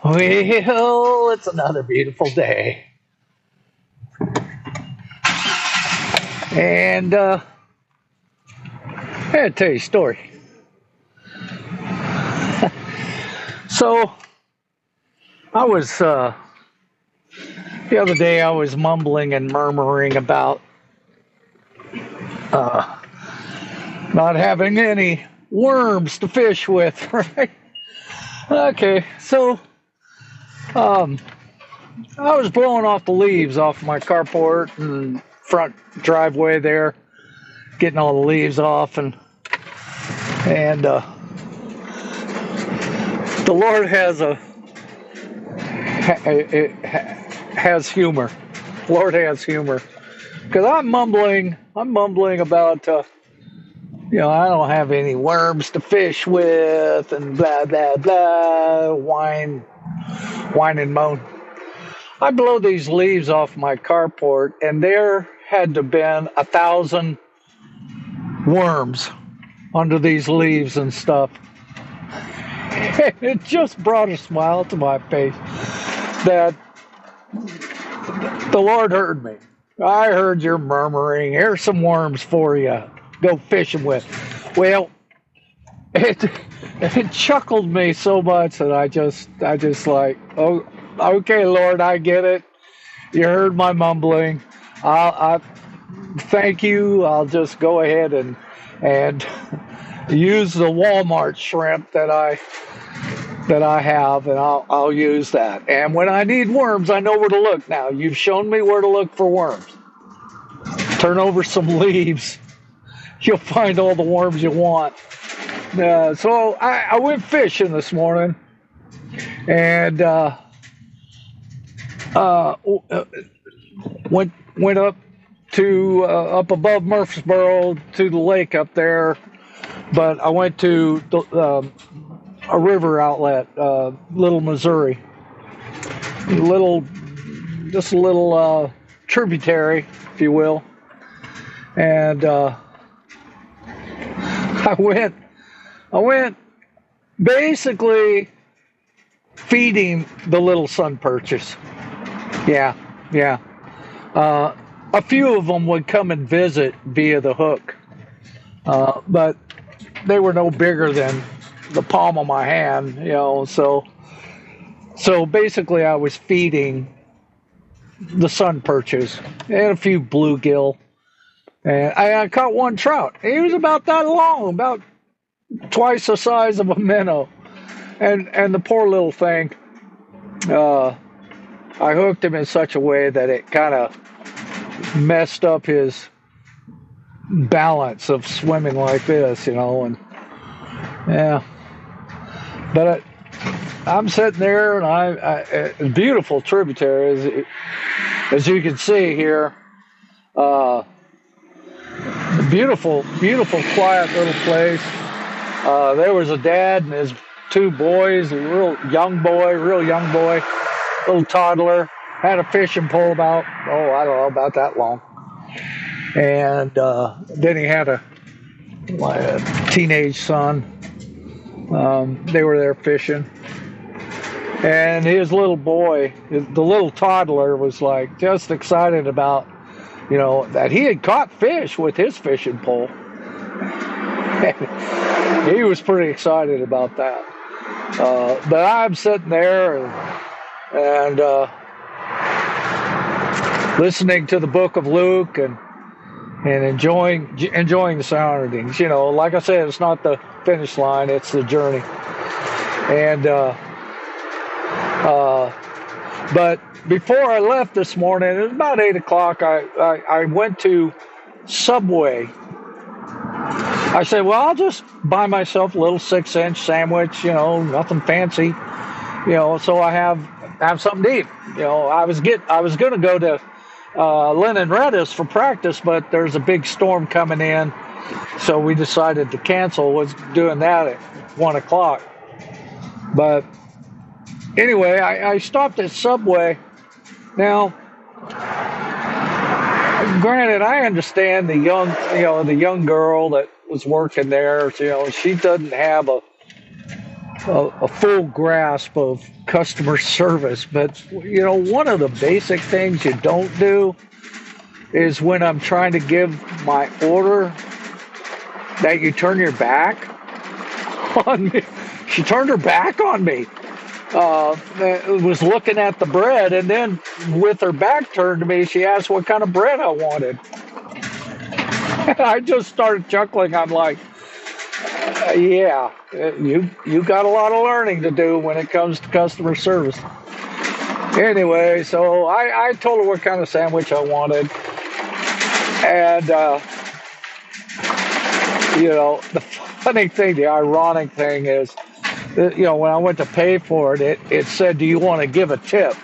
Well, it's another beautiful day. And I gotta tell you a story. So, I was, the other day, I was mumbling and murmuring about uh, not having any worms to fish with, right? Okay, so um, I was blowing off the leaves off my carport and front driveway there, getting all the leaves off, and the Lord has humor. Lord has humor because I'm mumbling about I don't have any worms to fish with and blah blah blah, whine and moan. I blow these leaves off my carport, and there had to been 1,000 worms under these leaves and stuff. It just brought a smile to my face that the Lord heard me. I heard your murmuring. Here's some worms for you. Go fishing with. Well, it chuckled me so much that I just like, oh, okay, Lord, I get it. You heard my mumbling. I thank you. I'll just go ahead and use the Walmart shrimp that I have, and I'll use that. And when I need worms, I know where to look now. You've shown me where to look for worms. Turn over some leaves. You'll find all the worms you want. So I went fishing this morning, and went up above Murfreesboro to the lake up there. But I went to a river outlet, Little Missouri, just a little tributary, if you will, and I went basically feeding the little sun perches. Yeah. A few of them would come and visit via the hook, but they were no bigger than the palm of my hand, So basically, I was feeding the sun perches and a few bluegill, and I caught one trout. He was about that long, about twice the size of a minnow, and the poor little thing. I hooked him in such a way that it kind of messed up his balance of swimming like this, and yeah. But I'm sitting there, and it's a beautiful tributary, as you can see here. Beautiful, quiet little place. There was a dad and his two boys, a real young boy, little toddler, had a fishing pole about, I don't know, about that long. And then he had a teenage son. They were there fishing. And his little boy, the little toddler, was like just excited about, that he had caught fish with his fishing pole. He was pretty excited about that. But I'm sitting there and listening to the book of Luke and enjoying the surroundings. Like I said, it's not the finish line; it's the journey. And but before I left this morning, it was about 8:00. I went to Subway. I said, well, I'll just buy myself a little 6-inch sandwich, nothing fancy, so I have something to eat. I was going to go to Lynn and Redis for practice, but there's a big storm coming in, so we decided to cancel. Was doing that at 1:00. But anyway, I stopped at Subway. Now, granted, I understand the young girl that was working there. She doesn't have a full grasp of customer service. But one of the basic things you don't do is when I'm trying to give my order that you turn your back on me. She turned her back on me. Was looking at the bread, and then with her back turned to me, she asked what kind of bread I wanted. I just started chuckling. I'm like, yeah, you got a lot of learning to do when it comes to customer service. Anyway, so I told her what kind of sandwich I wanted. And, the funny thing, the ironic thing is, when I went to pay for it, it said, do you want to give a tip?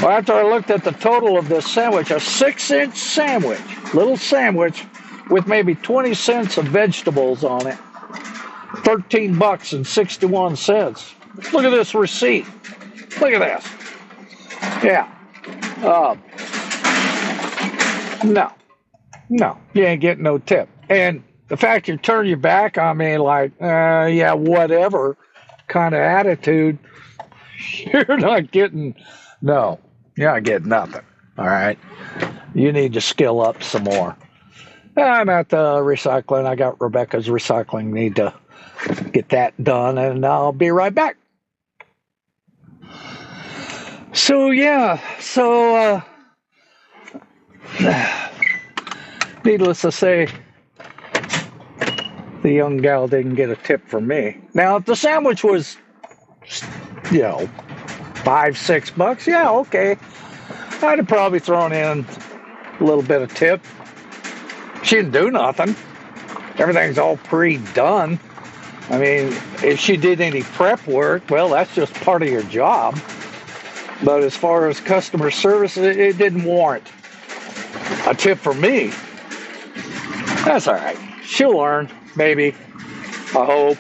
Well, after I looked at the total of this sandwich, a 6-inch sandwich, little sandwich with maybe 20 cents of vegetables on it, $13.61. Look at this receipt. Look at this. Yeah. No, you ain't getting no tip. And the fact you turn your back on me like, yeah, whatever kind of attitude, you're not getting nothing. All right. You need to skill up some more. I'm at the recycling. I got Rebecca's recycling. Need to get that done, and I'll be right back. So, yeah. Needless to say, the young gal didn't get a tip from me. Now, if the sandwich was, $5-6, yeah, okay. I'd have probably thrown in a little bit of tip. She didn't do nothing. Everything's all pre-done. I mean, if she did any prep work, well, that's just part of your job. But as far as customer service, it didn't warrant a tip from me. That's all right. She'll learn, maybe. I hope.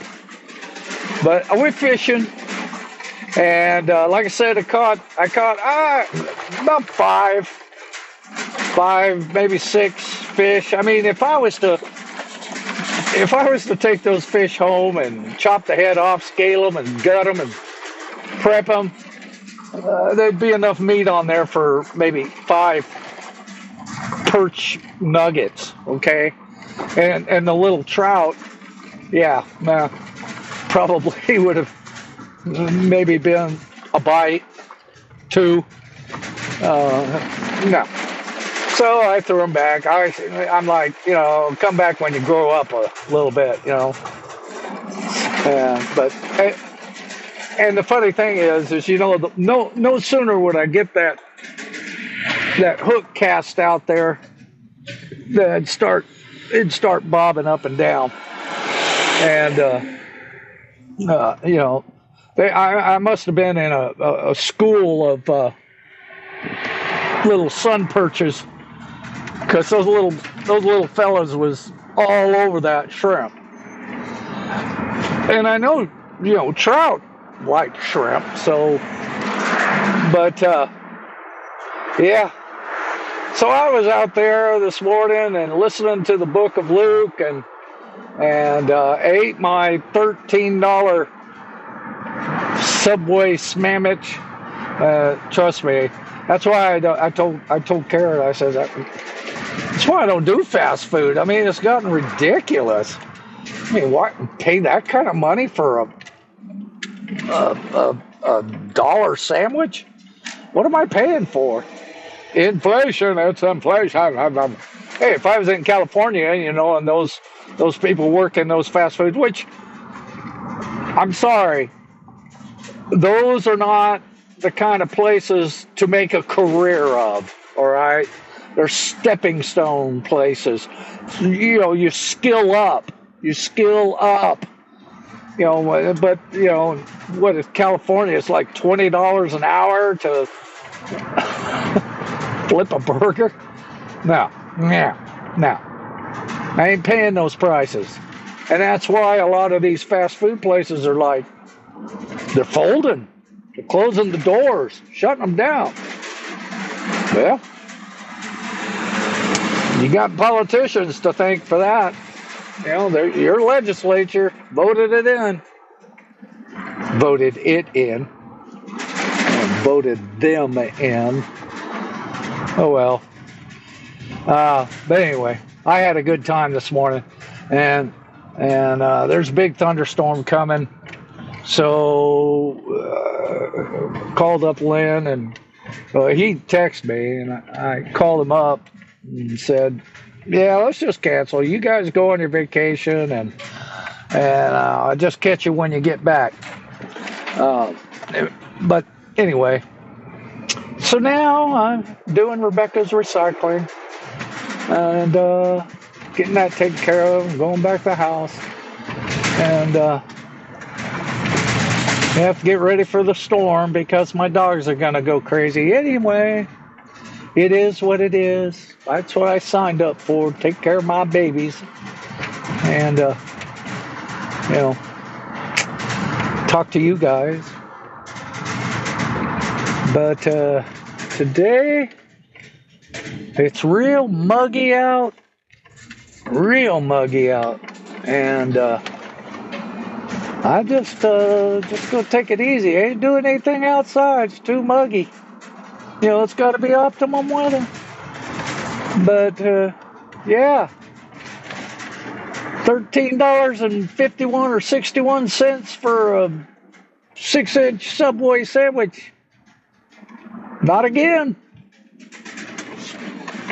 But I went fishing, and like I said, I caught about five, maybe 6 fish. I mean, if I was to take those fish home and chop the head off, scale them, and gut them, and prep them, there'd be enough meat on there for maybe 5 perch nuggets. Okay. And the little trout, yeah, probably would have maybe been a bite, 2. No. So I threw them back. I'm like, come back when you grow up a little bit, But and the funny thing is no sooner would I get that hook cast out there, that it'd start bobbing up and down, and I must have been in a school of little sun perches, because those little fellas was all over that shrimp. And I know trout like shrimp, so but yeah. So I was out there this morning and listening to the book of Luke, and ate my $13 Subway sandwich. Trust me, that's why I told Karen, I said that's why I don't do fast food. I mean, it's gotten ridiculous. I mean, why pay that kind of money for a dollar sandwich? What am I paying for? Inflation, it's inflation. Hey, if I was in California, and those people work in those fast foods, which, I'm sorry, those are not the kind of places to make a career of, all right? They're stepping stone places. You skill up. But, what is California? It's like $20 an hour to flip a burger? No. I ain't paying those prices. And that's why a lot of these fast food places are like, they're folding. They're closing the doors, shutting them down. Well, you got politicians to thank for that. Your legislature voted it in. voted it in, and voted them in. Oh well. But anyway, I had a good time this morning, and there's a big thunderstorm coming. So called up Lynn, and he texted me, and I called him up and said, "Yeah, let's just cancel. You guys go on your vacation, and I'll just catch you when you get back." But anyway, so now I'm doing Rebecca's recycling and getting that taken care of, and going back to the house, and I have to get ready for the storm because my dogs are going to go crazy anyway. It is what it is. That's what I signed up for. Take care of my babies. And, talk to you guys. But today, it's real muggy out. And I just gonna take it easy. I ain't doing anything outside. It's too muggy. It's got to be optimum weather. But yeah, $13.51 or 61 cents for a 6-inch Subway sandwich. Not again.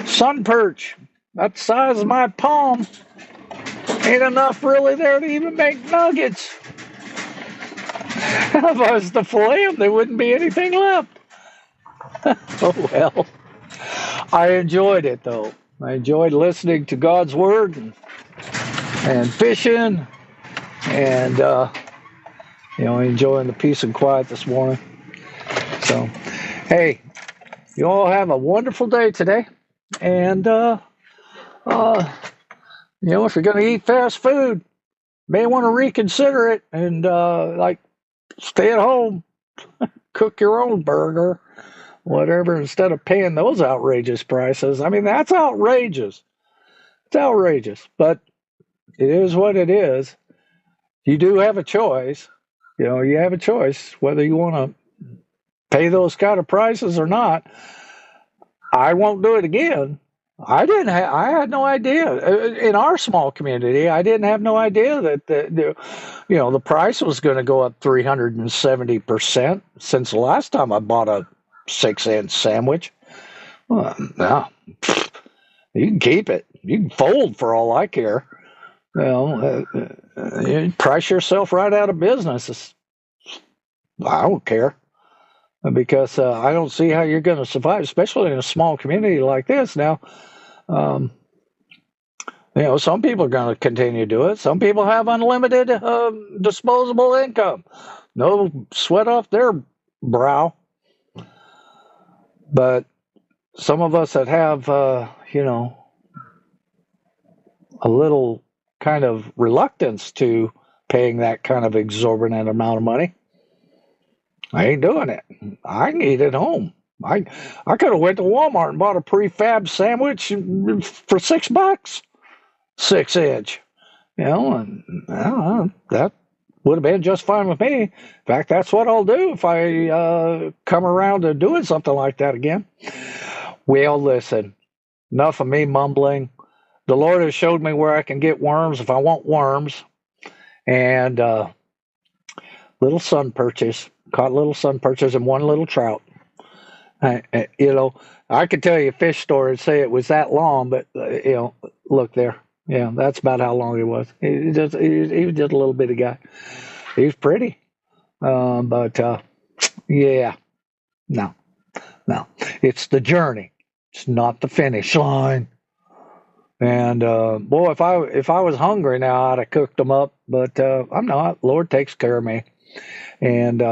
Sun perch, that size of my palm, ain't enough really there to even make nuggets. If I was to fillet them, there wouldn't be anything left. Oh well. I enjoyed it though. I enjoyed listening to God's word and fishing, and enjoying the peace and quiet this morning. So, hey, you all have a wonderful day today, and if you're going to eat fast food, may want to reconsider it and stay at home, cook your own burger, whatever, instead of paying those outrageous prices. I mean, that's outrageous. It's outrageous, but it is what it is. You do have a choice. You have a choice whether you want to pay those kind of prices or not. I won't do it again. I had no idea. In our small community, I didn't have no idea that the price was going to go up 370% since the last time I bought a 6-inch sandwich. Well, no, you can keep it. You can fold for all I care. You price yourself right out of business. I don't care, because I don't see how you're going to survive, especially in a small community like this. Now, some people are going to continue to do it. Some people have unlimited disposable income. No sweat off their brow. But some of us that have, a little kind of reluctance to paying that kind of exorbitant amount of money, I ain't doing it. I can eat at home. I could have went to Walmart and bought a prefab sandwich for $6, 6-inch. And that would have been just fine with me. In fact, that's what I'll do if I come around to doing something like that again. Well, listen, enough of me mumbling. The Lord has showed me where I can get worms if I want worms. And little sun perches. Caught little sun perches and one little trout. I could tell you a fish story and say it was that long, but look there. Yeah, that's about how long it was. He was just a little bitty guy. He was pretty, but yeah, no, it's the journey. It's not the finish line. And boy, if I was hungry now, I'd have cooked them up. But I'm not. Lord takes care of me, and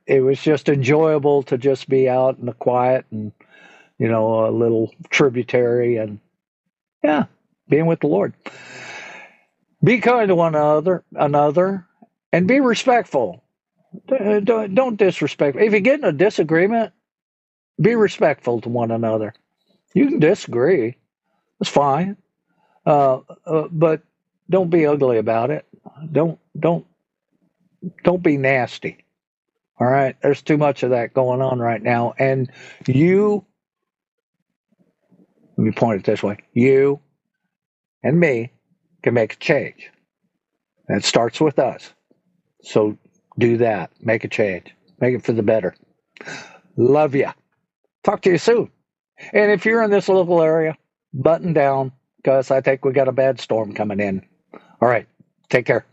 it was just enjoyable to just be out in the quiet and a little tributary, and yeah, being with the Lord. Be kind to one another, and be respectful. Don't disrespect. If you get in a disagreement, be respectful to one another. You can disagree. It's fine. But don't be ugly about it. Don't don't don't be nasty. All right, there's too much of that going on right now, and you. Let me point it this way: you and me can make a change. And it starts with us. So do that. Make a change. Make it for the better. Love ya. Talk to you soon. And if you're in this local area, button down because I think we got a bad storm coming in. All right. Take care.